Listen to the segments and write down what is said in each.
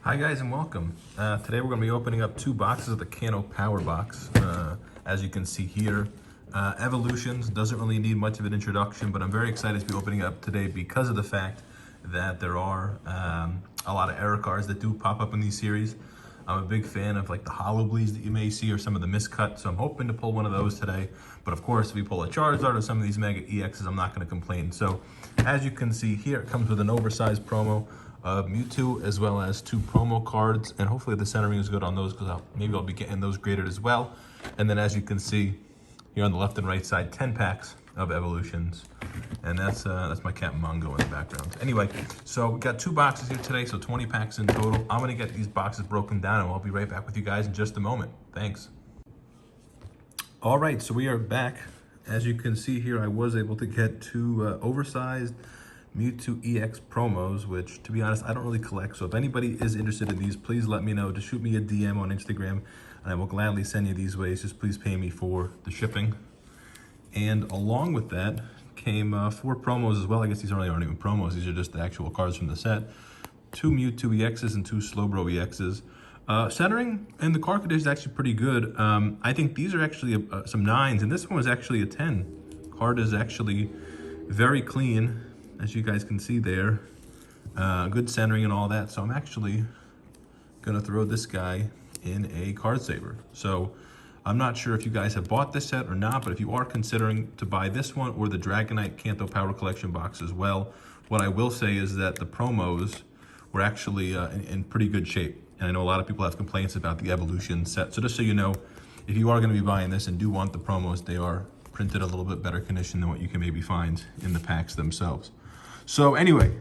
Hi guys and welcome. Today we're going to be opening up two boxes of the Kanto Power Box. As you can see here, Evolutions doesn't really need much of an introduction, but I'm very excited to be opening up today because of the fact that there are a lot of error cards that do pop up in these series. I'm a big fan of like the hollow bleeds that you may see or some of the miscut, so I'm hoping to pull one of those today. But of course, if we pull a Charizard or some of these Mega EXs, I'm not going to complain. So as you can see here, it comes with an oversized promo of Mewtwo as well as two promo cards, and hopefully the centering is good on those because maybe I'll be getting those graded as well. And then as you can see here on the left and right side, 10 packs of Evolutions, and that's my cat Mongo in the background. Anyway, so we got two boxes here today, so 20 packs in total. I'm gonna get these boxes broken down and I'll be right back with you guys in just a moment. Thanks. All right, so we are back. As you can see here, I was able to get two oversized Mewtwo EX promos, which to be honest, I don't really collect. So if anybody is interested in these, please let me know. Just shoot me a DM on Instagram and I will gladly send you these ways. Just please pay me for the shipping. And along with that came 4 promos as well. I guess these aren't even promos. These are just the actual cards from the set. 2 Mewtwo EXs and 2 Slowbro EXs. Centering and the card condition is actually pretty good. I think these are actually some 9s, and this one was actually a 10. Card is actually very clean, as you guys can see there. Good centering and all that. So I'm actually gonna throw this guy in a card saver. So I'm not sure if you guys have bought this set or not, but if you are considering to buy this one or the Dragonite Kanto Power Collection box as well, what I will say is that the promos were actually in pretty good shape. And I know a lot of people have complaints about the Evolution set. So just so you know, if you are gonna be buying this and do want the promos, they are printed a little bit better condition than what you can maybe find in the packs themselves. So anyway,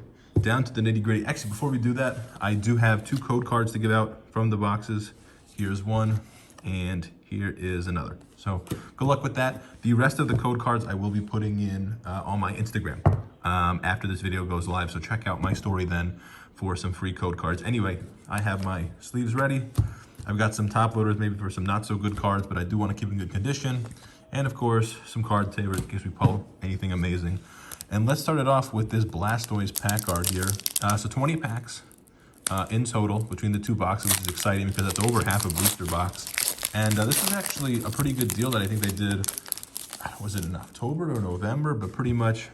down to the nitty gritty. Actually, before we do that, I do have 2 code cards to give out from the boxes. Here's one, and here is another. So good luck with that. The rest of the code cards I will be putting in on my Instagram after this video goes live. So check out my story then for some free code cards. Anyway, I have my sleeves ready. I've got some top loaders maybe for some not so good cards, but I do want to keep in good condition. And of course, some card savers in case we pull anything amazing. And let's start it off with this Blastoise pack art here. So 20 packs in total between the 2 boxes, which is exciting because that's over half a booster box. And this is actually a pretty good deal that I think they did, was it in October or November? But pretty much,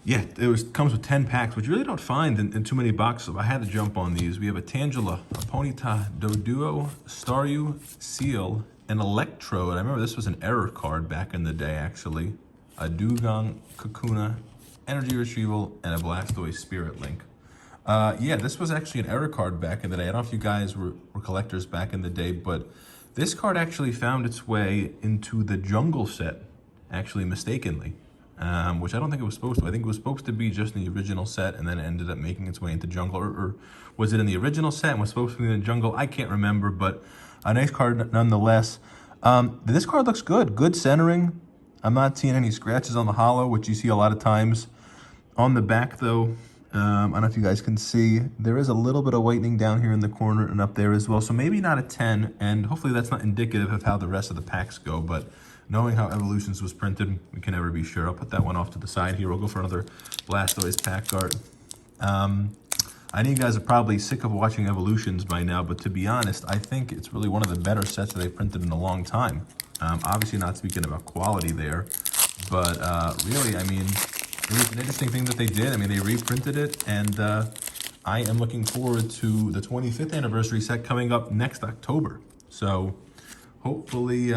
yeah, comes with 10 packs, which you really don't find in too many boxes. So I had to jump on these. We have a Tangela, a Ponyta, Doduo, Staryu, Seal, an Electrode. I remember this was an error card back in the day, actually. A Dugong, Kakuna, Energy Retrieval, and a Blastoise Spirit Link. Yeah, this was actually an error card back in the day. I don't know if you guys were collectors back in the day, but this card actually found its way into the Jungle set, actually mistakenly, which I don't think it was supposed to. I think it was supposed to be just in the original set, and then it ended up making its way into Jungle. Or was it in the original set and was supposed to be in the Jungle? I can't remember, but a nice card nonetheless. This card looks good. Good centering. I'm not seeing any scratches on the hollow, which you see a lot of times. On the back, though, I don't know if you guys can see, there is a little bit of whitening down here in the corner and up there as well. So maybe not a 10, and hopefully that's not indicative of how the rest of the packs go. But knowing how Evolutions was printed, we can never be sure. I'll put that one off to the side here. We'll go for another Blastoise pack art. I know you guys are probably sick of watching Evolutions by now, but to be honest, I think it's really one of the better sets that they've printed in a long time. Obviously not speaking about quality there, but really, I mean, it was an interesting thing that they did. I mean, they reprinted it, and I am looking forward to the 25th anniversary set coming up next October. So hopefully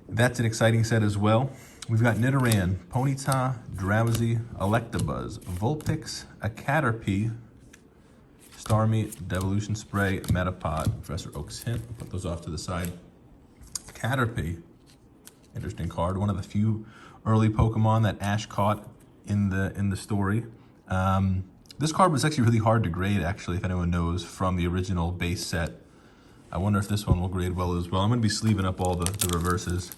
that's an exciting set as well. We've got Nidoran, Ponyta, Drowsy, Electabuzz, Vulpix, a Caterpie, Starmie, Devolution Spray, Metapod, Professor Oak's Hint. Put those off to the side. Caterpie, interesting card. One of the few early Pokemon that Ash caught in the story. This card was actually really hard to grade, actually, if anyone knows, from the original base set. I wonder if this one will grade well as well. I'm going to be sleeving up all the reverses.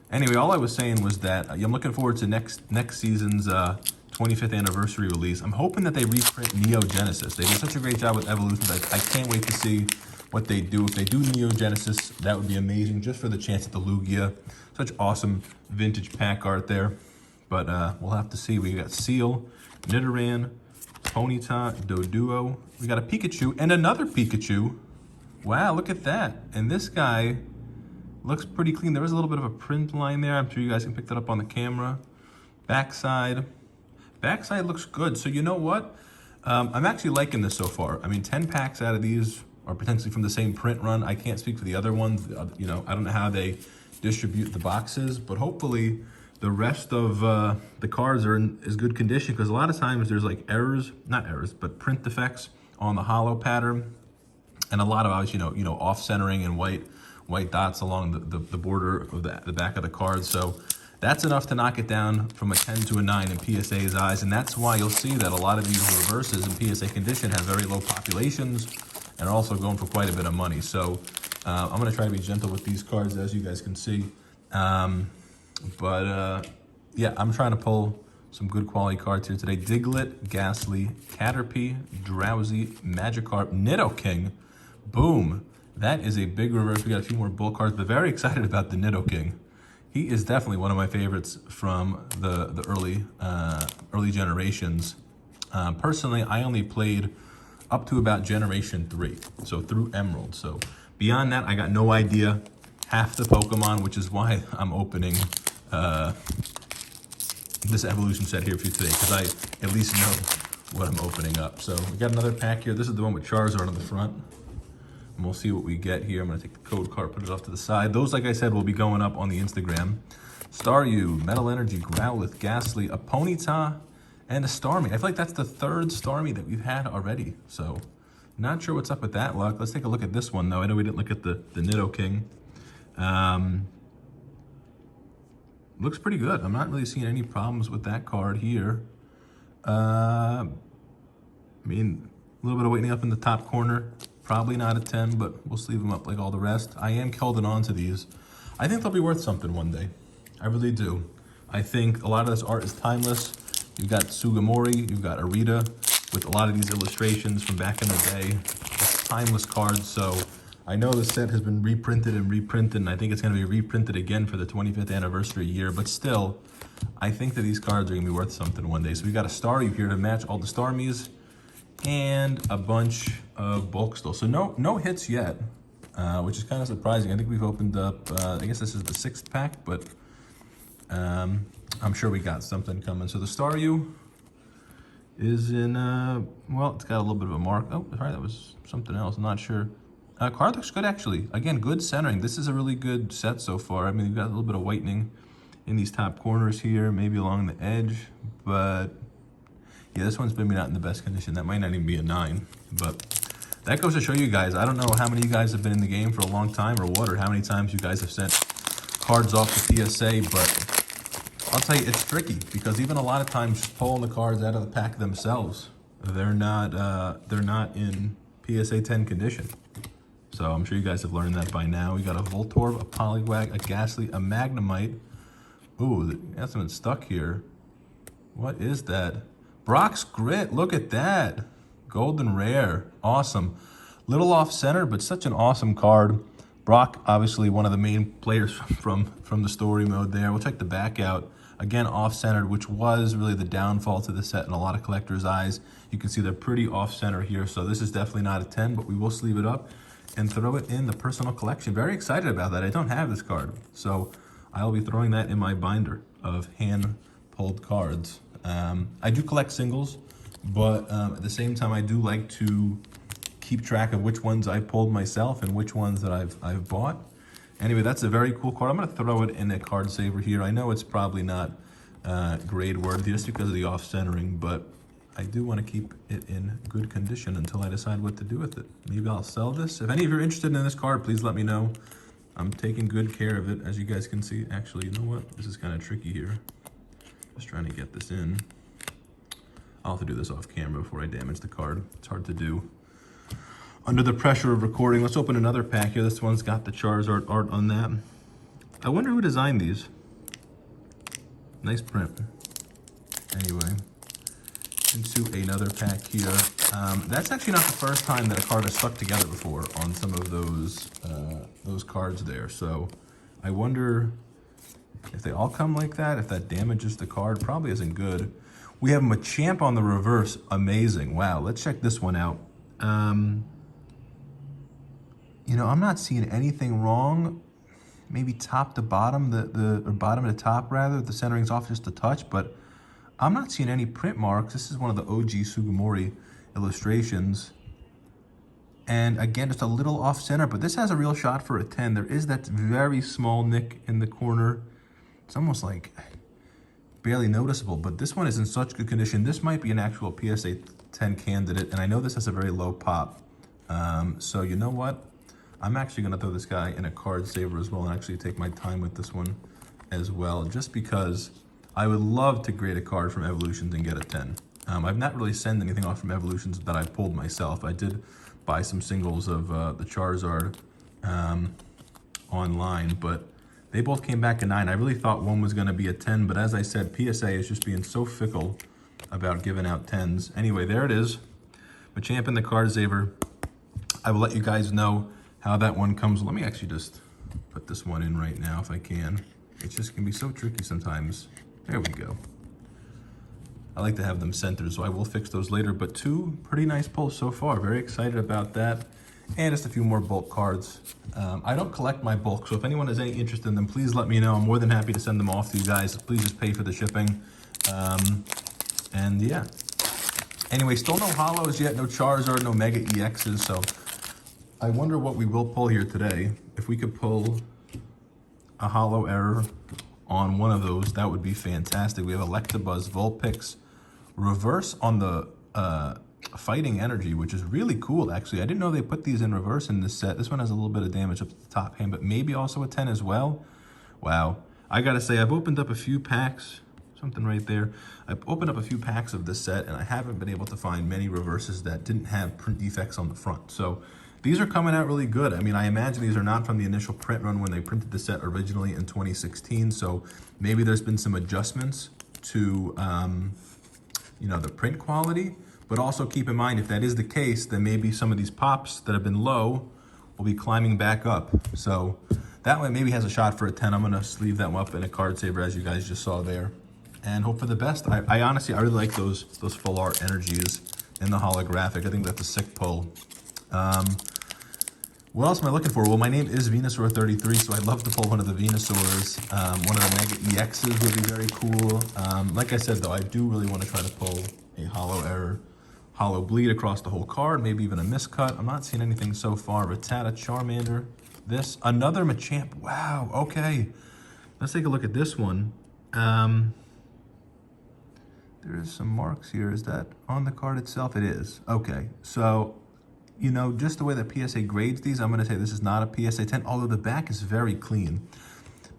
Anyway, all I was saying was that I'm looking forward to next season's 25th anniversary release. I'm hoping that they reprint Neo Genesis. They did such a great job with Evolutions. I can't wait to see what they do. If they do Neo Genesis, that would be amazing, just for the chance at the Lugia. Such awesome vintage pack art there. But we'll have to see. We got Seal, Nidoran, Ponyta, Doduo. We got a Pikachu and another Pikachu. Wow, look at that. And this guy looks pretty clean. There was a little bit of a print line there. I'm sure you guys can pick that up on the camera. Backside looks good. So you know what? I'm actually liking this so far. I mean, 10 packs out of these are potentially from the same print run. I can't speak for the other ones. You know, I don't know how they distribute the boxes, but hopefully the rest of the cards are in as good condition, because a lot of times there's like not errors, but print defects on the hollow pattern, and a lot of obviously, you know, off centering and white dots along the border of the back of the card. So that's enough to knock it down from a 10 to a 9 in PSA's eyes, and that's why you'll see that a lot of these reverses in PSA condition have very low populations and are also going for quite a bit of money. So I'm going to try to be gentle with these cards, as you guys can see. Yeah, I'm trying to pull some good quality cards here today. Diglett, Ghastly, Caterpie, Drowsy, Magikarp, Nidoking. Boom. That is a big reverse. We got a few more bull cards, but very excited about the Nidoking. He is definitely one of my favorites from the early generations. Personally, I only played up to about Generation 3, so through Emerald. So beyond that, I got no idea half the Pokemon, which is why I'm opening this evolution set here for you today, because I at least know what I'm opening up. So we got another pack here. This is the one with Charizard on the front. And we'll see what we get here. I'm going to take the code card, put it off to the side. Those, like I said, will be going up on the Instagram. Staryu, Metal Energy, Growlithe, Ghastly, a Ponyta, and a Starmie. I feel like that's the third Starmie that we've had already. So not sure what's up with that luck. Let's take a look at this one, though. I know we didn't look at the Nidoking. Looks pretty good. I'm not really seeing any problems with that card here. I mean, a little bit of whitening up in the top corner. Probably not a 10, but we'll sleeve them up like all the rest. I am holding on to these. I think they'll be worth something one day. I really do. I think a lot of this art is timeless. You've got Sugimori, you've got Arita, with a lot of these illustrations from back in the day. It's timeless cards, so I know the set has been reprinted, and I think it's going to be reprinted again for the 25th anniversary year, but still, I think that these cards are going to be worth something one day. So we got a Staryu here to match all the Starmies, and a bunch of bulk still. So no hits yet, which is kind of surprising. I think we've opened up, I guess this is the 6th pack, but I'm sure we got something coming. So the Staryu is in, well, it's got a little bit of a mark. Oh, sorry, that was something else. I'm not sure. Card looks good, actually. Again, good centering. This is a really good set so far. I mean, you've got a little bit of whitening in these top corners here, maybe along the edge, but yeah, this one's maybe not in the best condition. That might not even be a 9, but that goes to show you guys. I don't know how many of you guys have been in the game for a long time or what, or how many times you guys have sent cards off to PSA, but I'll tell you, it's tricky, because even a lot of times just pulling the cards out of the pack themselves, they're not in PSA 10 condition. So I'm sure you guys have learned that by now. We got a Voltorb, a Poliwag, a Ghastly, a Magnemite. Ooh, that's something stuck here. What is that? Brock's Grit, look at that. Golden rare, awesome. Little off center, but such an awesome card. Brock, obviously one of the main players from the story mode there. We'll check the back out. Again, off-centered, which was really the downfall to the set in a lot of collectors' eyes. You can see they're pretty off-center here, so this is definitely not a 10, but we will sleeve it up and throw it in the personal collection. Very excited about that. I don't have this card, so I'll be throwing that in my binder of hand-pulled cards. I do collect singles, but at the same time, I do like to keep track of which ones I pulled myself and which ones that I've bought. Anyway, that's a very cool card. I'm going to throw it in a card saver here. I know it's probably not grade worthy just because of the off-centering, but I do want to keep it in good condition until I decide what to do with it. Maybe I'll sell this. If any of you are interested in this card, please let me know. I'm taking good care of it, as you guys can see. Actually, you know what? This is kind of tricky here. Just trying to get this in. I'll have to do this off camera before I damage the card. It's hard to do under the pressure of recording. Let's open another pack here. This one's got the Charizard art on that. I wonder who designed these. Nice print. Anyway, into another pack here. That's actually not the first time that a card has stuck together before on some of those cards there. So I wonder if they all come like that, if that damages the card. Probably isn't good. We have Machamp on the reverse. Amazing. Wow, let's check this one out. You know, I'm not seeing anything wrong. Maybe top to bottom, or bottom to top rather. The centering's off just a touch, but I'm not seeing any print marks. This is one of the OG Sugimori illustrations. And again, just a little off center, but this has a real shot for a 10. There is that very small nick in the corner. It's almost like barely noticeable, but this one is in such good condition. This might be an actual PSA 10 candidate, and I know this has a very low pop. So you know what? I'm actually gonna throw this guy in a card saver as well and actually take my time with this one as well, just because I would love to grade a card from Evolutions and get a 10. I've not really sent anything off from Evolutions that I pulled myself. I did buy some singles of the Charizard online, but they both came back a 9. I really thought one was gonna be a 10, but as I said, PSA is just being so fickle about giving out 10s. Anyway, there it is. Machamp in the card saver. I will let you guys know how that one comes. Let me actually just put this one in right now if I can. It's just can be so tricky sometimes. There we go. I like to have them centered, so I will fix those later, but 2 pretty nice pulls so far. Very excited about that. And just a few more bulk cards. I don't collect my bulk, so if anyone has any interest in them, please let me know. I'm more than happy to send them off to you guys. Please just pay for the shipping. And yeah. Anyway, still no holos yet, no Charizard, no Mega EXs, so I wonder what we will pull here today. If we could pull a holo error on one of those, that would be fantastic. We have Electabuzz, Vulpix, reverse on the Fighting Energy, which is really cool, actually. I didn't know they put these in reverse in this set. This one has a little bit of damage up to the top hand, but maybe also a 10 as well. Wow. I gotta say, I've opened up a few packs, something right there. I've opened up a few packs of this set, and I haven't been able to find many reverses that didn't have print defects on the front. So these are coming out really good. I mean, I imagine these are not from the initial print run when they printed the set originally in 2016. So maybe there's been some adjustments to, you know, the print quality. But also keep in mind, if that is the case, then maybe some of these pops that have been low will be climbing back up. So that one maybe has a shot for a 10. I'm gonna sleeve them up in a card saver, as you guys just saw there, and hope for the best. I honestly, I really like those full art energies in the holographic. I think that's a sick pull. What else am I looking for? Well, my name is Venusaur 33, so I'd love to pull one of the Venusaurs. One of the Mega EXs would be very cool. Like I said, though, I do really want to try to pull a holo error, holo bleed across the whole card, maybe even a miscut. I'm not seeing anything so far. Rattata, Charmander, this, another Machamp. Wow, okay. Let's take a look at this one. There's some marks here. Is that on the card itself? It is. Okay, so you know, just the way that PSA grades these, I'm gonna say this is not a PSA 10, although the back is very clean.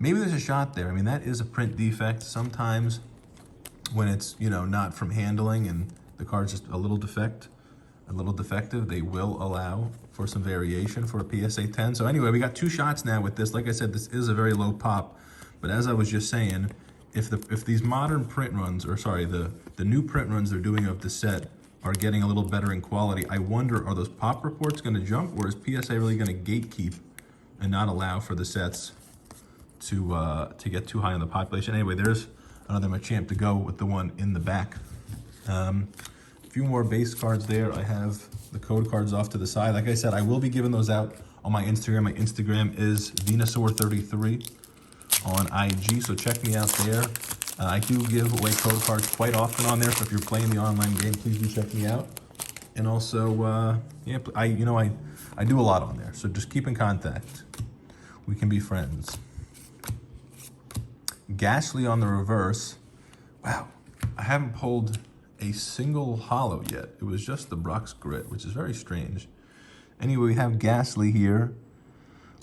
Maybe there's a shot there. I mean, that is a print defect. Sometimes when it's, you know, not from handling and the card's just a little defective, they will allow for some variation for a PSA 10. So anyway, we got 2 shots now with this. Like I said, this is a very low pop, but as I was just saying, if these modern print runs, or sorry, the new print runs they're doing of the set are getting a little better in quality, I wonder, are those pop reports gonna jump, or is PSA really gonna gatekeep and not allow for the sets to get too high on the population? Anyway, there's another Machamp to go with the one in the back. A few more base cards there. I have the code cards off to the side. Like I said, I will be giving those out on my Instagram. My Instagram is Venusaur33 on IG, so check me out there. I do give away code cards quite often on there, so if you're playing the online game, please do check me out. And also, yeah, I do a lot on there, so just keep in contact. We can be friends. Ghastly on the reverse. Wow, I haven't pulled a single holo yet. It was just the Brock's Grit, which is very strange. Anyway, we have Ghastly here.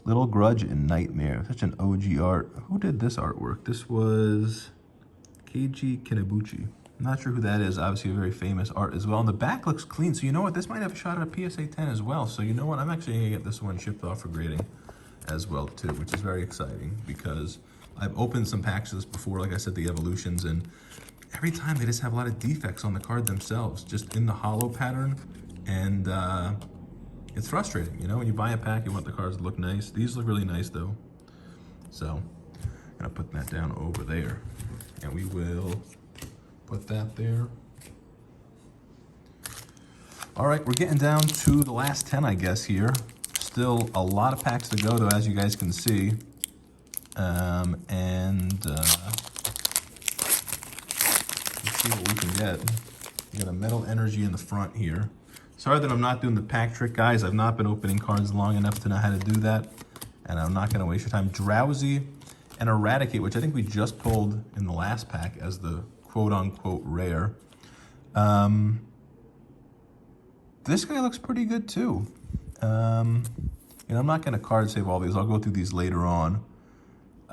Little Grudge and Nightmare. Such an OG art. Who did this artwork? This was Keiji Kinabuchi. I'm not sure who that is. Obviously a very famous art as well. And the back looks clean. So you know what? This might have a shot at a PSA 10 as well. So you know what? I'm actually going to get this one shipped off for grading as well too, which is very exciting because I've opened some packs of this before, like I said, the Evolutions, and every time they just have a lot of defects on the card themselves, just in the holo pattern. And it's frustrating, you know, when you buy a pack, you want the cards to look nice. These look really nice though. So I'm gonna put that down over there, and we will Put that there. All right, we're getting down to the last 10, I guess, here. Still a lot of packs to go, though, as you guys can see. Let's see what we can get. We got a Metal Energy in the front here. Sorry that I'm not doing the pack trick, guys. I've not been opening cards long enough to know how to do that. And I'm not going to waste your time. Drowsy and Eradicate, which I think we just pulled in the last pack as the quote-unquote rare. This guy looks pretty good, too. I'm not going to card save all these. I'll go through these later on.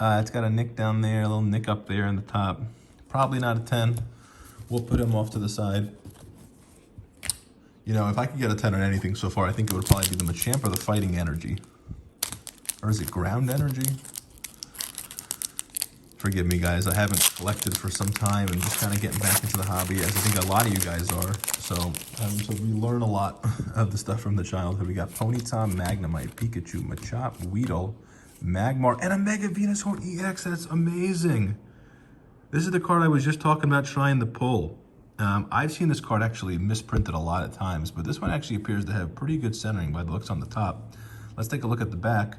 It's got a nick down there, a little nick up there in the top. Probably not a 10. We'll put him off to the side. You know, if I could get a 10 on anything so far, I think it would probably be the Machamp or the Fighting Energy. Or is it Ground Energy? Forgive me, guys. I haven't collected for some time and just kind of getting back into the hobby, as I think a lot of you guys are. So we learn a lot of the stuff from the childhood. We got Ponyta, Magnemite, Pikachu, Machop, Weedle, Magmar, and a Mega Venusaur EX. That's amazing. This is the card I was just talking about trying to pull. I've seen this card actually misprinted a lot of times, but this one actually appears to have pretty good centering by the looks on the top. Let's take a look at the back.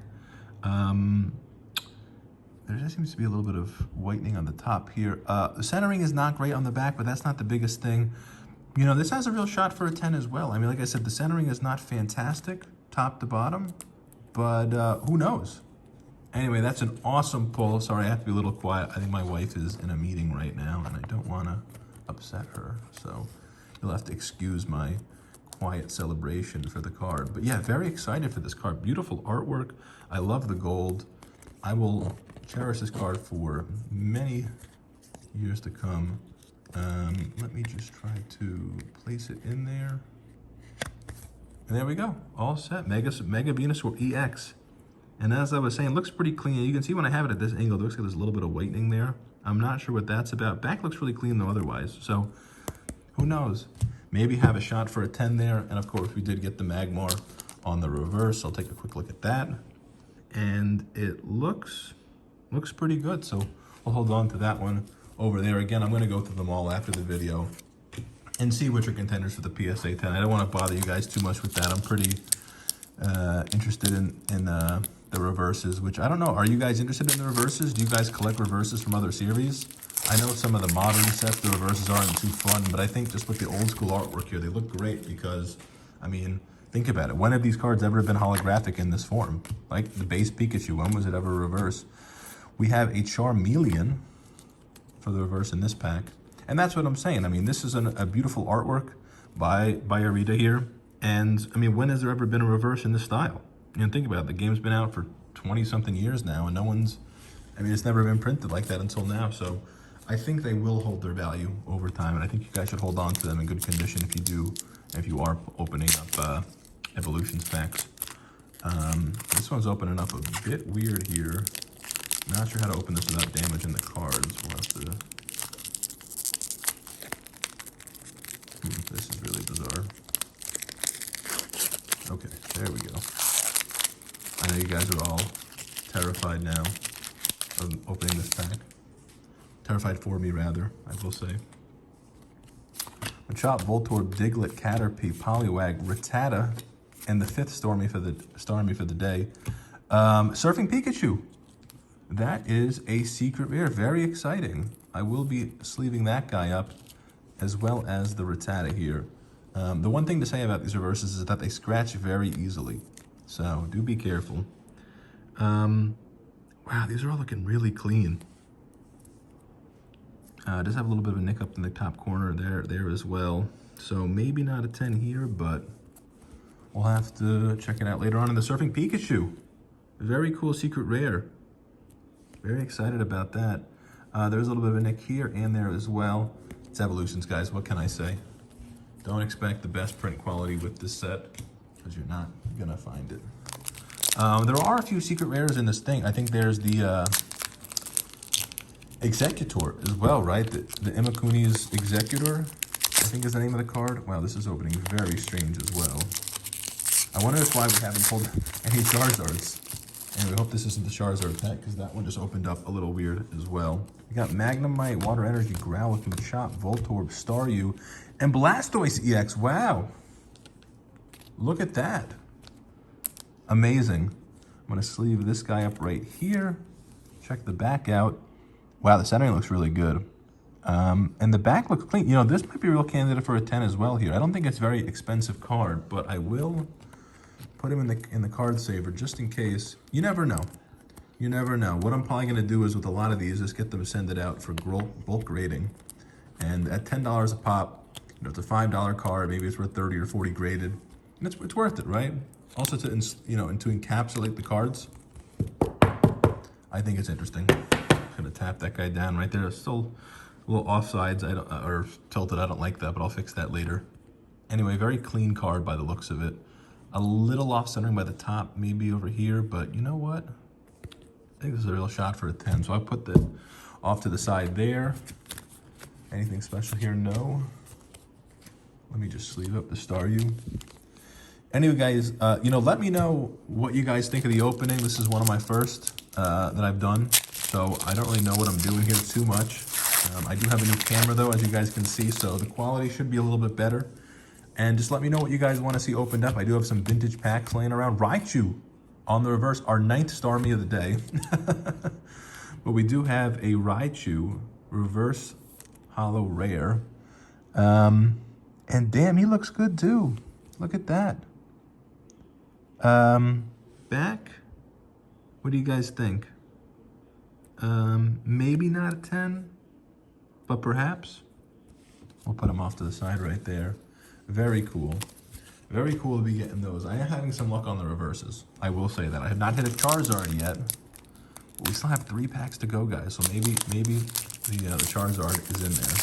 There just seems to be a little bit of whitening on the top here. The centering is not great on the back, but that's not the biggest thing. You know, this has a real shot for a 10 as well. I mean, like I said, the centering is not fantastic, top to bottom, but who knows? Anyway, that's an awesome pull. Sorry, I have to be a little quiet. I think my wife is in a meeting right now, and I don't want to upset her. So you'll have to excuse my quiet celebration for the card. But yeah, very excited for this card. Beautiful artwork. I love the gold. I will cherish this card for many years to come. Let me just try to place it in there. And there we go. All set. Mega Venusaur EX. And as I was saying, looks pretty clean. You can see when I have it at this angle, it looks like there's a little bit of whitening there. I'm not sure what that's about. Back looks really clean though otherwise. So who knows? Maybe have a shot for a 10 there. And of course we did get the Magmar on the reverse. I'll take a quick look at that. And it looks pretty good. So we'll hold on to that one over there. Again, I'm going to go through them all after the video and see which are contenders for the PSA 10. I don't want to bother you guys too much with that. I'm pretty interested in the reverses, which I don't know. Are you guys interested in the reverses? Do you guys collect reverses from other series? I know some of the modern sets, the reverses aren't too fun, but I think just with the old school artwork here, they look great because, I mean, think about it. When have these cards ever been holographic in this form? Like the base Pikachu, when was it ever reverse? We have a Charmeleon for the reverse in this pack. And that's what I'm saying. I mean, this is a beautiful artwork by Arita here. And I mean, when has there ever been a reverse in this style? You know, think about it. The game's been out for 20-something years now, and no one's, I mean, it's never been printed like that until now. So I think they will hold their value over time, and I think you guys should hold on to them in good condition if you do, if you are opening up Evolutions packs. This one's opening up a bit weird here. Not sure how to open this without damaging the cards. We'll have to... this is really bizarre. Okay, there we go. I know you guys are all terrified now of opening this pack. Terrified for me, rather, I will say. Machop, Voltorb, Diglett, Caterpie, Poliwag, Rattata, and the fifth Starmie for the day. Surfing Pikachu. That is a secret rare. Very exciting. I will be sleeving that guy up, as well as the Rattata here. The one thing to say about these reverses is that they scratch very easily. So do be careful. Wow, these are all looking really clean. It does have a little bit of a nick up in the top corner there as well. So maybe not a 10 here, but we'll have to check it out later on. In the Surfing Pikachu, very cool secret rare. Very excited about that. There's a little bit of a nick here and there as well. It's Evolutions, guys. What can I say? Don't expect the best print quality with this set, because you're not gonna find it. There are a few secret rares in this thing. I think there's the Executor as well, right? The Imakuni's Executor, I think is the name of the card. Wow, this is opening very strange as well. I wonder if why we haven't pulled any Charizards. And we hope this isn't the Charizard pack, because that one just opened up a little weird as well. We got Magnemite, Water Energy, Growlithe, Machop, Voltorb, Staryu, and Blastoise EX. Wow. Look at that. Amazing. I'm going to sleeve this guy up right here. Check the back out. Wow, the centering looks really good. And the back looks clean. You know, this might be a real candidate for a 10 as well here. I don't think it's a very expensive card, but I will put him in the card saver just in case. You never know. You never know. What I'm probably going to do is with a lot of these is get them send it out for bulk grading. And at $10 a pop, you know, it's a $5 card. Maybe it's worth 30 or 40 graded. And it's worth it, right? Also to encapsulate the cards. I think it's interesting. Just gonna tap that guy down right there. It's still a little offsides, or tilted. I don't like that, but I'll fix that later. Anyway, very clean card by the looks of it. A little off centering by the top, maybe over here, but you know what? I think this is a real shot for a 10. So I put that off to the side there. Anything special here? No. Let me just sleeve up the Staryu. Anyway, guys, let me know what you guys think of the opening. This is one of my first that I've done, so I don't really know what I'm doing here too much. I do have a new camera, though, as you guys can see, so the quality should be a little bit better. And just let me know what you guys want to see opened up. I do have some vintage packs laying around. Raichu on the reverse, our 9th Starmie of the day. But we do have a Raichu reverse holo rare. And damn, he looks good, too. Look at that. Back, what do you guys think? Maybe not a 10, but perhaps. We'll put them off to the side right there. Very cool. Very cool to be getting those. I am having some luck on the reverses. I will say that. I have not hit a Charizard yet, but we still have 3 packs to go, guys. So maybe the Charizard is in there.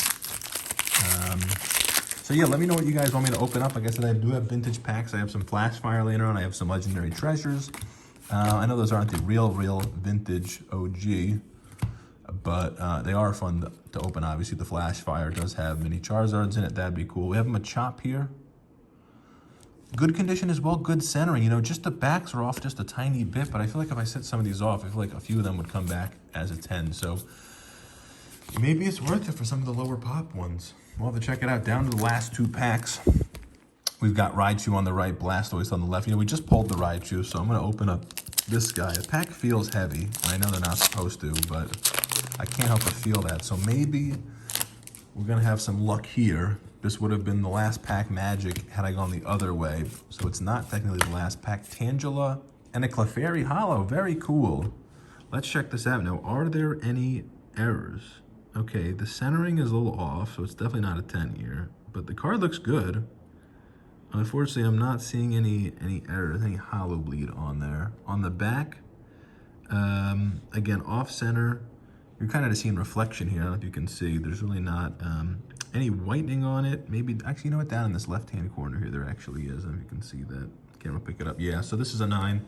So yeah, let me know what you guys want me to open up. Like I said, I do have vintage packs. I have some Flash Fire later on. I have some Legendary Treasures. I know those aren't the real vintage OG, but they are fun to open. Obviously, the Flash Fire does have mini Charizards in it. That'd be cool. We have a Machop here. Good condition as well, good centering. You know, just the backs are off just a tiny bit, but I feel like if I set some of these off, I feel like a few of them would come back as a 10. So maybe it's worth it for some of the lower pop ones. We'll have to check it out. Down to the last 2 packs. We've got Raichu on the right, Blastoise on the left. You know, we just pulled the Raichu, so I'm going to open up this guy. The pack feels heavy, and I know they're not supposed to, but I can't help but feel that. So maybe we're going to have some luck here. This would have been the last pack magic had I gone the other way. So it's not technically the last pack. Tangela and a Clefairy Holo. Very cool. Let's check this out. Now, are there any errors? Okay, the centering is a little off, so it's definitely not a 10 here. But the card looks good. Unfortunately, I'm not seeing any errors, any holo bleed on there. On the back, again, off center. You're kind of just seeing reflection here. I don't know if you can see. There's really not any whitening on it. Maybe, actually, you know what? Down in this left-hand corner here, there actually is. I don't know if you can see that. Camera pick it up. Yeah, so this is a 9.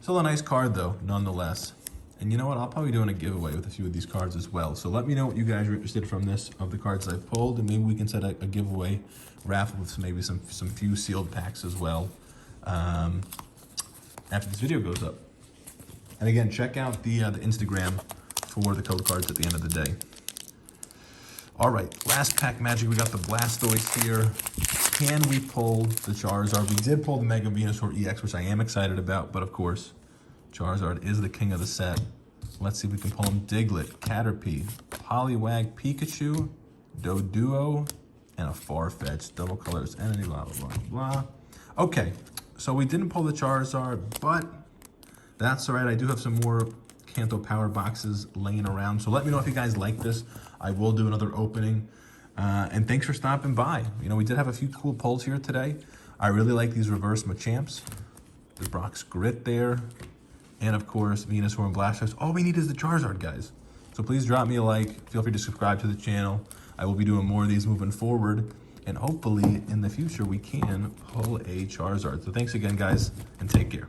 Still a nice card, though, nonetheless. And you know what? I'll probably be doing a giveaway with a few of these cards as well. So let me know what you guys are interested from this, of the cards I've pulled, and maybe we can set a giveaway raffle with maybe some few sealed packs as well after this video goes up. And again, check out the Instagram for the code cards at the end of the day. All right, last pack magic. We got the Blastoise here. Can we pull the Charizard? We did pull the Mega Venusaur EX, which I am excited about, but of course, Charizard is the king of the set. Let's see if we can pull him. Diglett, Caterpie, Poliwag, Pikachu, Doduo, and a Farfetch'd. Double colors, entity, blah, blah, blah, blah. Okay, so we didn't pull the Charizard, but that's all right. I do have some more Kanto Power boxes laying around. So let me know if you guys like this. I will do another opening. And thanks for stopping by. You know, we did have a few cool pulls here today. I really like these reverse Machamps. The Brock's Grit there. And of course, Venusaur and Blastoise. All we need is the Charizard, guys. So please drop me a like. Feel free to subscribe to the channel. I will be doing more of these moving forward. And hopefully, in the future, we can pull a Charizard. So thanks again, guys, and take care.